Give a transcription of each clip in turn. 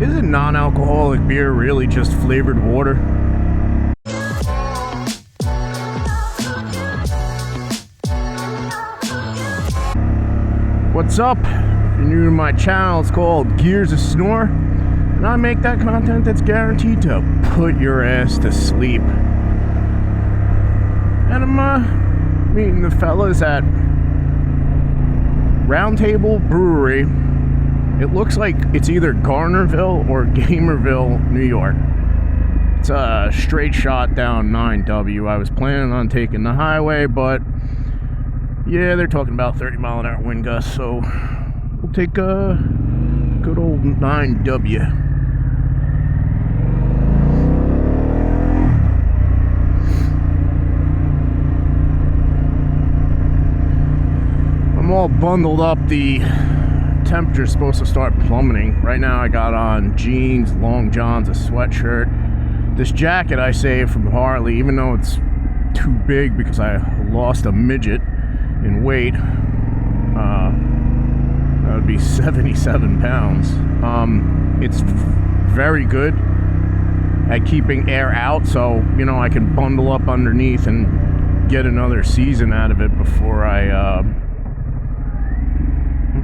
Isn't non-alcoholic beer really just flavored water? What's up? If you're new to my channel, it's called Gears of Snore, and I make that content that's guaranteed to put your ass to sleep. And I'm meeting the fellas at Table Brewery. It looks like it's either Garnerville or Gamerville, New York. It's a straight shot down 9W. I was planning on taking the highway, but yeah, they're talking about 30-mile-an-hour wind gusts, so we'll take a good old 9W. I'm all bundled up. The temperature's supposed to start plummeting. Right now I got on jeans, long johns, a sweatshirt. This jacket I saved from Harley, even though it's too big because I lost a midget in weight, that would be 77 pounds. It's very good at keeping air out, so you know I can bundle up underneath and get another season out of it before I'll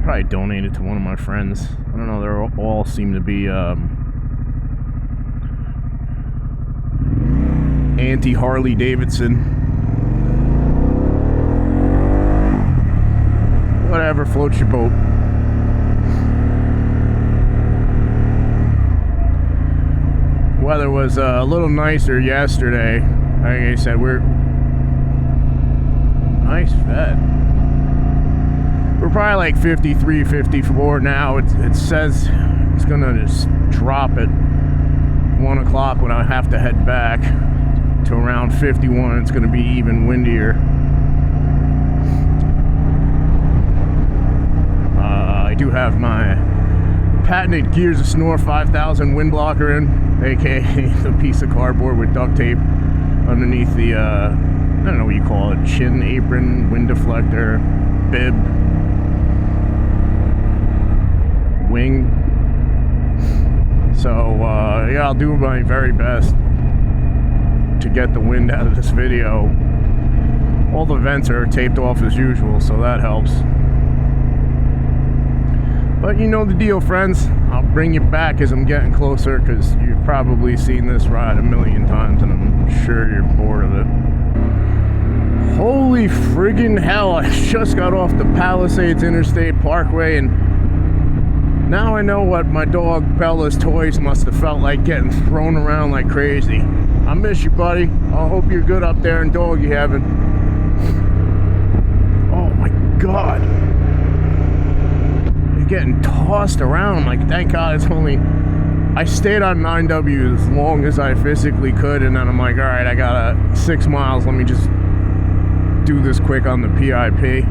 probably donate it to one of my friends. I don't know, they all seem to be anti-Harley Davidson. Whatever floats your boat. Weather was a little nicer yesterday. Like I said, we're nice vet. We're probably like 53, 54 now. It says it's gonna just drop at 1 o'clock when I have to head back to around 51. It's gonna be even windier. I do have my patented Gears of Snore 5000 wind blocker in, aka the piece of cardboard with duct tape underneath the I don't know what you call it, chin apron, wind deflector, bib, wing. So yeah, I'll do my very best to get the wind out of this video. All the vents are taped off as usual, so that helps. But you know the deal, friends. I'll bring you back as I'm getting closer, because you've probably seen this ride a million times and I'm sure you're bored of it. Holy friggin' hell, I just got off the Palisades Interstate Parkway, and now I know what my dog Bella's toys must have felt like getting thrown around like crazy. I miss you, buddy. I hope you're good up there in doggy heaven. Oh my god. Getting tossed around. I'm like, thank god it's only, I stayed on 9W as long as I physically could, and then I'm like, alright, I got 6 miles, let me just do this quick on the PIP.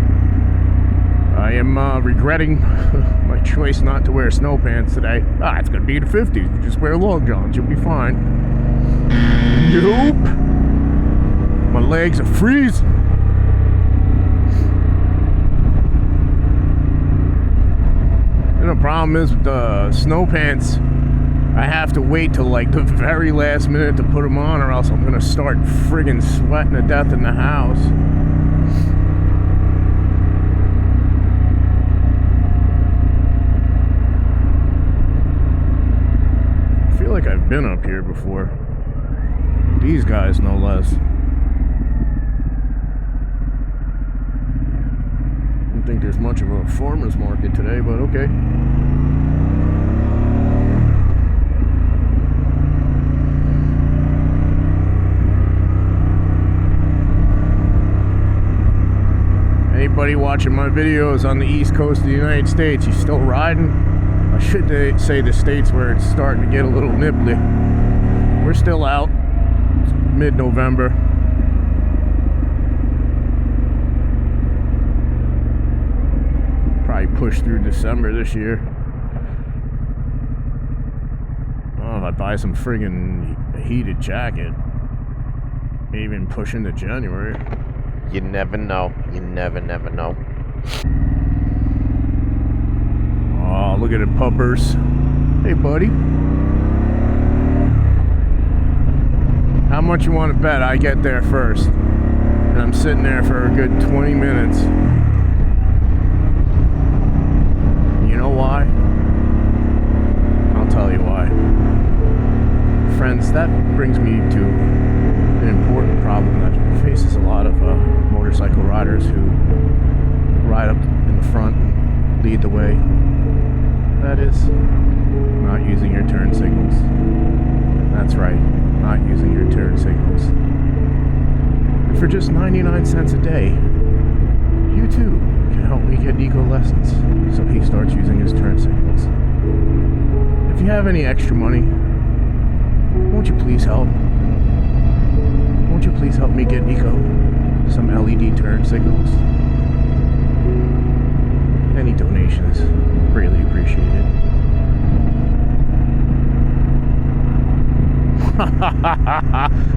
I am regretting my choice not to wear snow pants today. It's gonna be the 50s, you just wear long johns, you'll be fine. Nope, my legs are freezing. The problem is with the snow pants, I have to wait till like the very last minute to put them on, or else I'm gonna start friggin' sweating to death in the house. I feel like I've been up here before. These guys, no less. I don't think there's much of a farmer's market today, but okay. Anybody watching my videos on the east coast of the United States, you still riding? I should say the states where it's starting to get a little nibbly. We're still out. It's mid-November. Probably push through December this year. Oh, if I buy some friggin' heated jacket, maybe even push into January. You never know. You never know. Oh, look at it, puppers. Hey, buddy. How much you want to bet I get there first? And I'm sitting there for a good 20 minutes. You know why? I'll tell you why. Friends, that brings me to an important problem that faces a lot of motorcycle riders who ride up in the front and lead the way. That is not using your turn signals. That's right, not using your turn signals. And for just 99 cents a day, you too can help me get Nico lessons so he starts using his turn signals. If you have any extra money, won't you please help? Won't you please help me get Nico some LED turn signals? Any donation is greatly appreciated.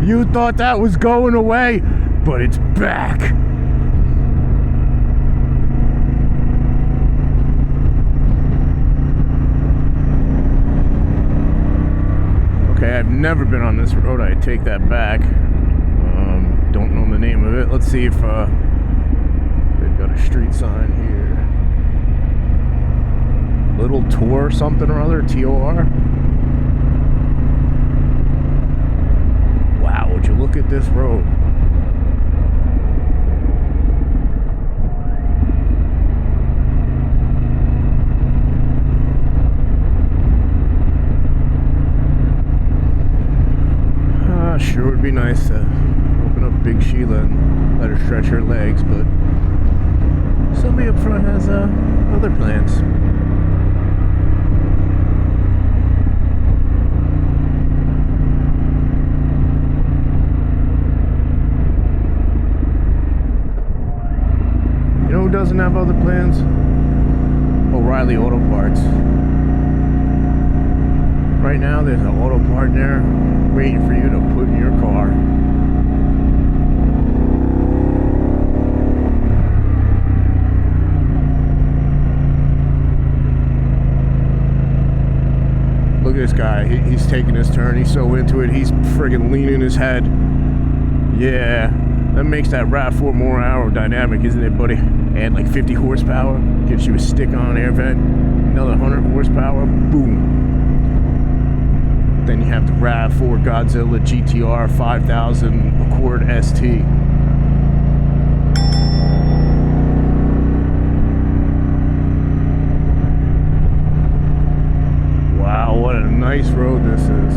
You thought that was going away, but it's back. Okay, I've never been on this road. I take that back. Don't know the name of it. Let's see if they've got a street sign here. Little Tour something or other, T-O-R. Wow, would you look at this road? Sure would be nice to open up Big Sheila and let her stretch her legs, but somebody up front has other plans. You know who doesn't have other plans? O'Reilly Auto Parts. Right now there's an auto part there waiting for you to put in your car. Look at this guy. He's taking his turn. He's so into it. He's friggin' leaning his head. Yeah, that makes that RAV4 more aerodynamic, isn't it, buddy? Add like 50 horsepower. Gets you a stick-on air vent. Another 100 horsepower. Boom. Then you have the RAV4 Godzilla GTR 5000 Accord ST. Wow, what a nice road this is.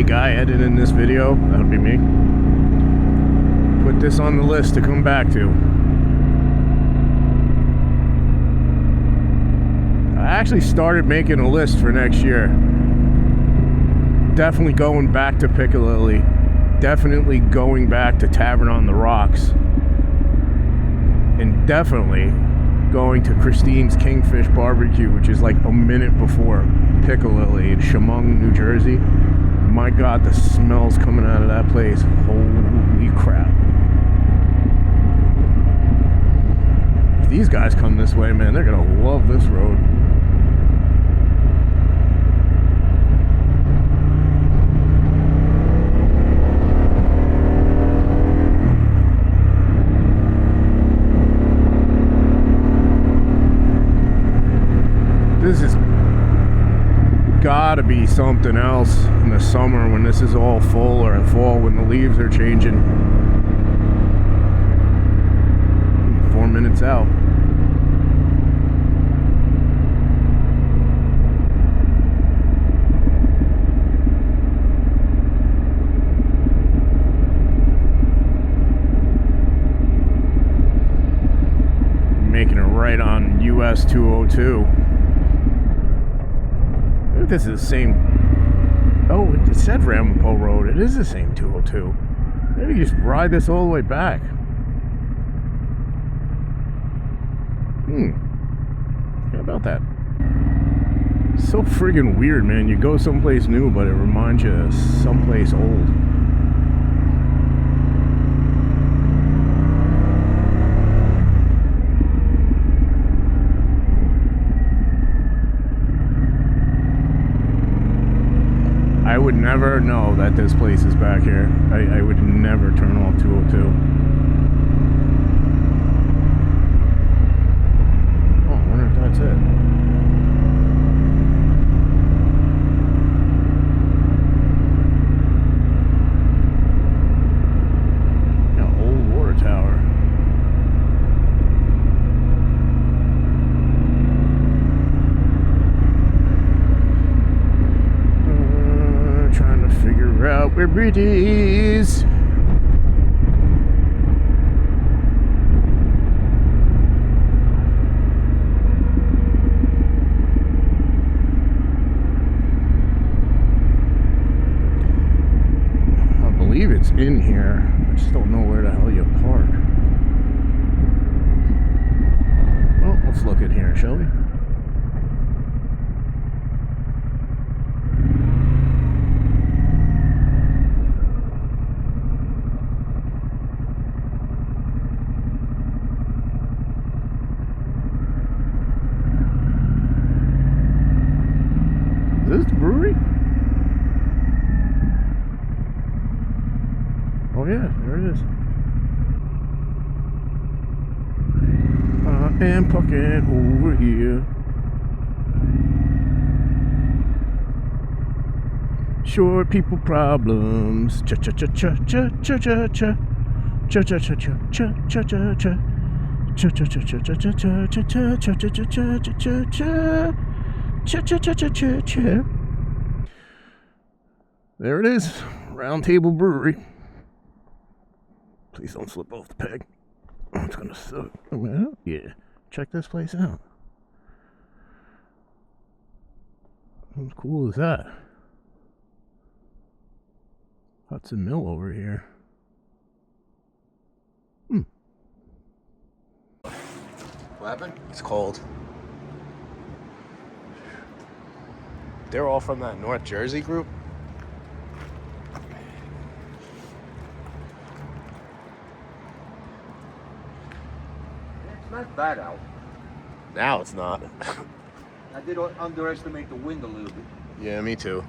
Guy editing this video, that would be me. Put this on the list to come back to. I actually started making a list for next year. Definitely going back to Piccadilly. Definitely going back to Tavern on the Rocks. And definitely going to Christine's Kingfish Barbecue, which is like a minute before Piccadilly in Chemung, New Jersey. My God, the smells coming out of that place. Holy crap. If these guys come this way, man, they're gonna love this road. This is gotta be something else in the summer when this is all full, or in fall when the leaves are changing. 4 minutes out. Making it right on US 202. This is the same. Oh, it said Ramapo Road. It is the same 202. Maybe just ride this all the way back. How about that? So friggin' weird, man. You go someplace new, but it reminds you of someplace old. I would never know that this place is back here. I would never turn off 202. Oh, I wonder if that's it. Yeah, old water tower. Trying to figure out where it is. I believe it's in here. I just don't know where the hell you park. Well, let's look in here, shall we? Is this the brewery? Oh yeah, there it is. I am parking over here. Short people problems. Cha cha cha cha cha cha cha cha. Cha cha cha cha cha cha cha cha. Cha cha cha cha cha cha cha cha cha cha cha cha cha cha cha. Cha-cha-cha-cha-cha-cha. There it is, Round Table Brewery. Please don't slip off the peg. Oh, it's gonna suck. Well, yeah, check this place out. How cool is that? Hudson Mill over here. What happened? It's cold. They're all from that North Jersey group. It's not bad out. Now it's not. I did underestimate the wind a little bit. Yeah, me too.